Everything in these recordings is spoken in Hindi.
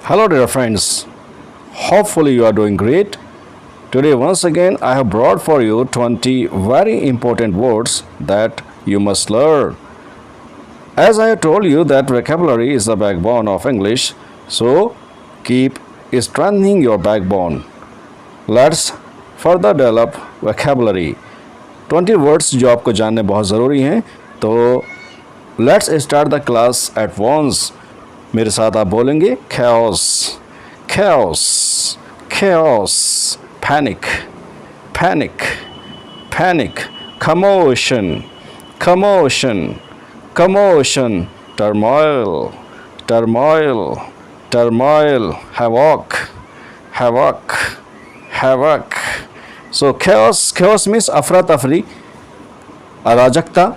Hello, dear friends. Hopefully, you are doing great. Today, once again, I have brought for you 20 very important words that you must learn. As I have told you, that vocabulary is the backbone of English, so keep strengthening your backbone. Let's further develop vocabulary. 20 words जो आपको जानने बहुत ज़रूरी हैं, तो let's start the class at once. मेरे साथ आप बोलेंगे chaos, chaos, chaos, panic, panic, panic, commotion, commotion, commotion, turmoil, turmoil, turmoil, havoc, havoc, havoc. So chaos means अफरा तफरी, अराजकता.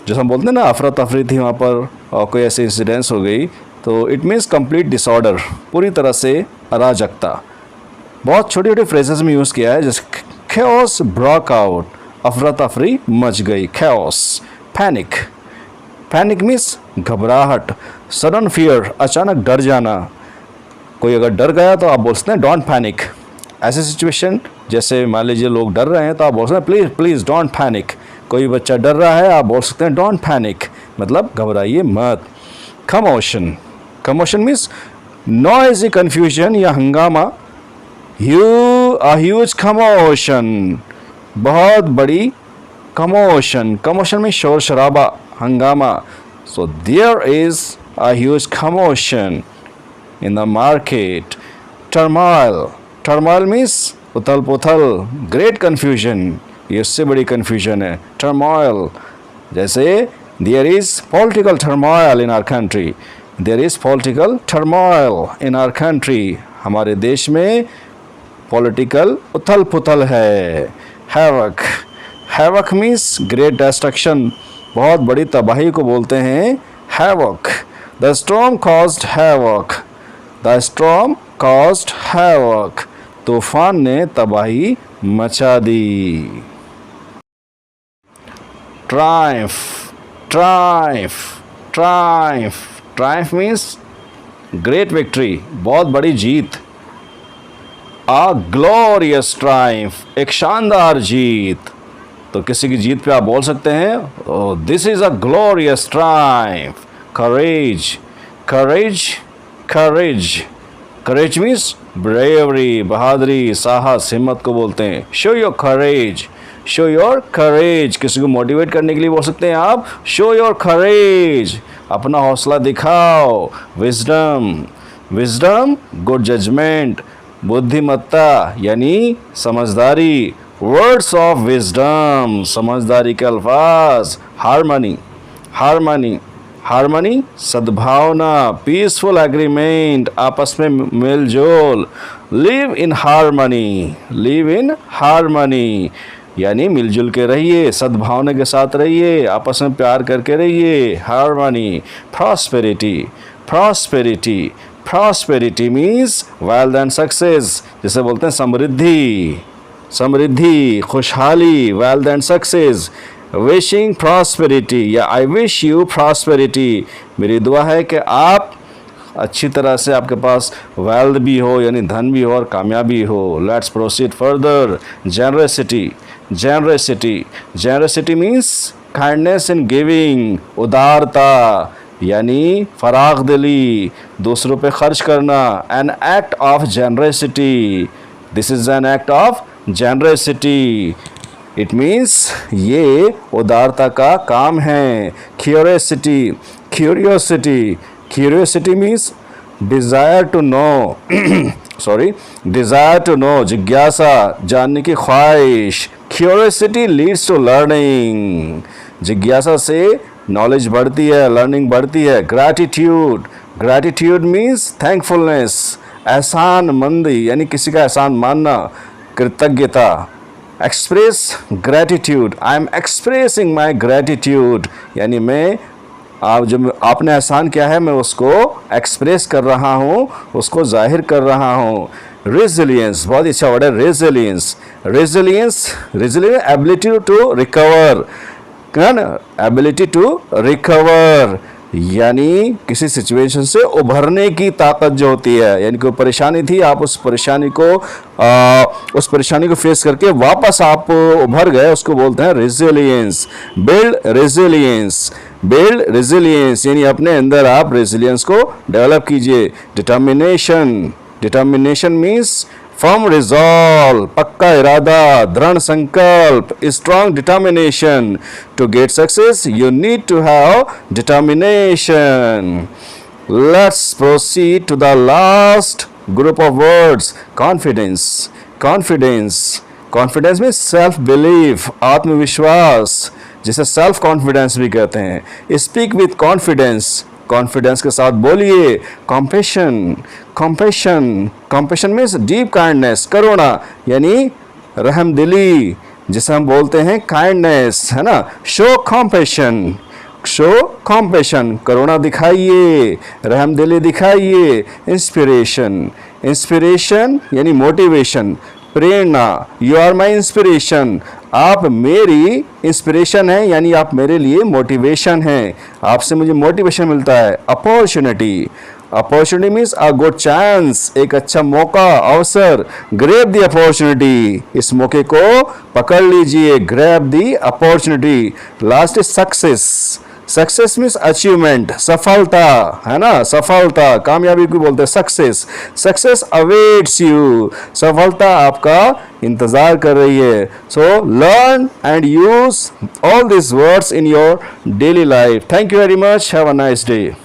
जैसे हम बोलते हैं ना अफरा तफरी थी वहाँ पर और कोई ऐसे इंसिडेंस हो गई, तो इट मीन्स कंप्लीट डिसऑर्डर, पूरी तरह से अराजकता. बहुत छोटी छोटी फ्रेजेस में यूज़ किया है, जैसे chaos broke out, अफरा तफरी मच गई, chaos. पैनिक, पैनिक मीन्स घबराहट. सडन फियर, अचानक डर जाना. कोई अगर डर गया तो आप बोल सकते हैं डोंट पैनिक. ऐसे सिचुएशन जैसे मान लीजिए लोग डर रहे हैं तो आप बोल सकते हैं प्लीज़ प्लीज़ डोंट पैनिक. कोई बच्चा डर रहा है आप बोल सकते हैं डोंट पैनिक, मतलब घबराइए मत. Commotion, commotion means noisy confusion या हंगामा. ह्यूज कमोशन, बहुत बड़ी कमोशन. कमोशन में शोर शराबा, हंगामा. So there is a huge commotion in the market. Turmoil, turmoil means उथल पुथल, ग्रेट कन्फ्यूजन, ये इससे बड़ी कन्फ्यूजन है. टर्मोइल, जैसे there is political turmoil in our country, there is political turmoil in our country, हमारे देश में पॉलिटिकल उथल पुथल है. Havoc, havoc means great destruction, बहुत बड़ी तबाही को बोलते हैं havoc. The storm caused havoc, the storm caused havoc, तूफान ने तबाही मचा दी. Triumph, triumph, triumph, triumph means great victory, बहुत बड़ी जीत. अ ग्लोरियस ट्रायम्फ, एक शानदार जीत. तो किसी की जीत पे आप बोल सकते हैं this is a glorious Triumph. Courage, courage, courage, courage means bravery, बहादुरी, साहस, हिम्मत को बोलते हैं. Show your courage, show your करेज, किसी को मोटिवेट करने के लिए बोल सकते हैं आप शो योर करेज, अपना हौसला दिखाओ. विजडम, विजडम गुड जजमेंट, बुद्धिमत्ता यानी समझदारी. वर्ड्स ऑफ विजडम, समझदारी के अल्फाज. हारमनी, हारमनी, हारमनी सद्भावना, पीसफुल एग्रीमेंट, आपस में मेल जोल. Live in harmony, live in harmony यानी मिलजुल के रहिए, सद्भावना के साथ रहिए, आपस में प्यार करके रहिए. Harmony. Prosperity, prosperity, prosperity means wealth and success, जिसे बोलते हैं समृद्धि, समृद्धि, खुशहाली, wealth and success. Wishing prosperity या आई विश यू प्रॉस्पेरिटी, मेरी दुआ है कि आप अच्छी तरह से आपके पास वेल्थ भी हो यानी धन भी हो और कामयाबी हो. Let's proceed further. Generosity, generosity, generosity means kindness in giving, उदारता यानी फराग दिली, दूसरों पे खर्च करना. An act of generosity, this is an act of generosity. It means ये उदारता का काम है. Curiosity, curiosity, curiosity means desire to know, sorry desire to know, जिज्ञासा, जानने की ख्वाहिश. क्यूरियोसिटी लीड्स टू लर्निंग, जिज्ञासा से नॉलेज बढ़ती है, लर्निंग बढ़ती है. ग्रैटिट्यूड, ग्रैटिट्यूड मीन्स थैंकफुलनेस, एहसान मंदी यानी किसी का एहसान मानना, कृतज्ञता. Express gratitude, I am expressing my gratitude यानी मैं आप जो आपने एहसान किया है मैं उसको एक्सप्रेस कर रहा हूँ, उसको जाहिर कर रहा हूँ. रेजिलियंस, बहुत अच्छा वर्ड है resilience. Resilience, resilience ability to recover, ability to recover. यानी किसी सिचुएशन से उभरने की ताकत जो होती है, यानी कोई परेशानी थी, आप उस परेशानी को फेस करके वापस आप उभर गए, उसको बोलते हैं रेजिलियंस। बिल्ड रेजिलियंस यानी अपने अंदर आप रेजिलियंस को डेवलप कीजिए। डिटर्मिनेशन मीन्स फर्म रिजॉल्व, पक्का इरादा, दृढ़ संकल्प, strong determination. To get success you need to have determination. Let's proceed to the last group of words, confidence. Confidence में सेल्फ बिलीफ, आत्मविश्वास, जिसे सेल्फ कॉन्फिडेंस भी कहते हैं। स्पीक विथ कॉन्फिडेंस के साथ बोलिए। कंपैशन मीन्स डीप काइंडनेस, करुणा यानी रहमदिली, जिसे हम बोलते हैं काइंडनेस, है ना। शो कॉम्पैशन, करुणा दिखाइए, रहमदिली दिखाइए। इंस्पिरेशन यानी मोटिवेशन, प्रेरणा। यू आर माई इंस्पिरेशन, आप मेरी इंस्पिरेशन हैं, यानी आप मेरे लिए मोटिवेशन हैं, आपसे मुझे मोटिवेशन मिलता है। Opportunity means a good chance, एक अच्छा मौका, अवसर। ग्रैब द अपॉर्चुनिटी, इस मौके को पकड़ लीजिए। Grab the opportunity. Last is success means achievement, सफलता, है ना। सफलता, कामयाबी को बोलते हैं सक्सेस अवेट्स यू, सफलता आपका इंतजार कर रही है। So learn and use all this words in your daily life. Thank you very much, have a nice day.